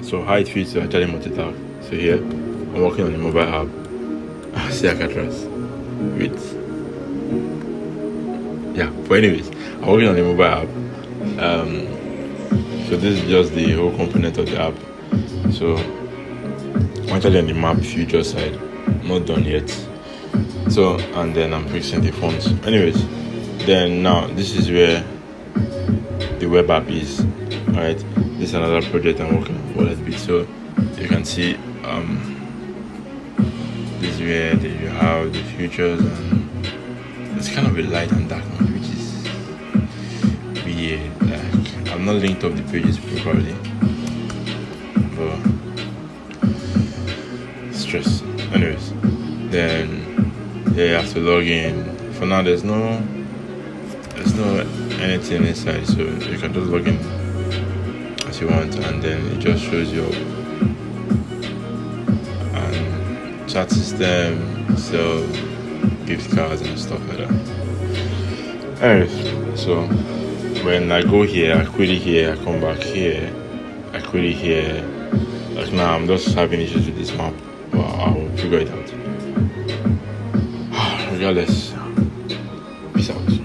So how it feels to actually multitask. So here, I'm working on a mobile app. See Alcatraz. Wait. Yeah, but anyways, I'm working on a mobile app. So this is just the whole component of the app. So I'm actually on the map future side. Not done yet. So and then I'm fixing the fonts. Anyways, then now this is where the web app is. Alright. This is another project I'm working on for a bit. So you can see this is where you have the futures, and it's kind of a light and dark mode, which is weird. Like I've not linked up the pages properly, but stress. Anyways, then you have to log in. For now, there's no anything inside, so you can just log in as you want, and then it just shows you chat system, sell gift cards and stuff like that. Anyways, so when I go here, I quit it here, I come back here, I quit it here. Like now, I'm just having issues with this map, but I'll figure it out. Regardless, peace out.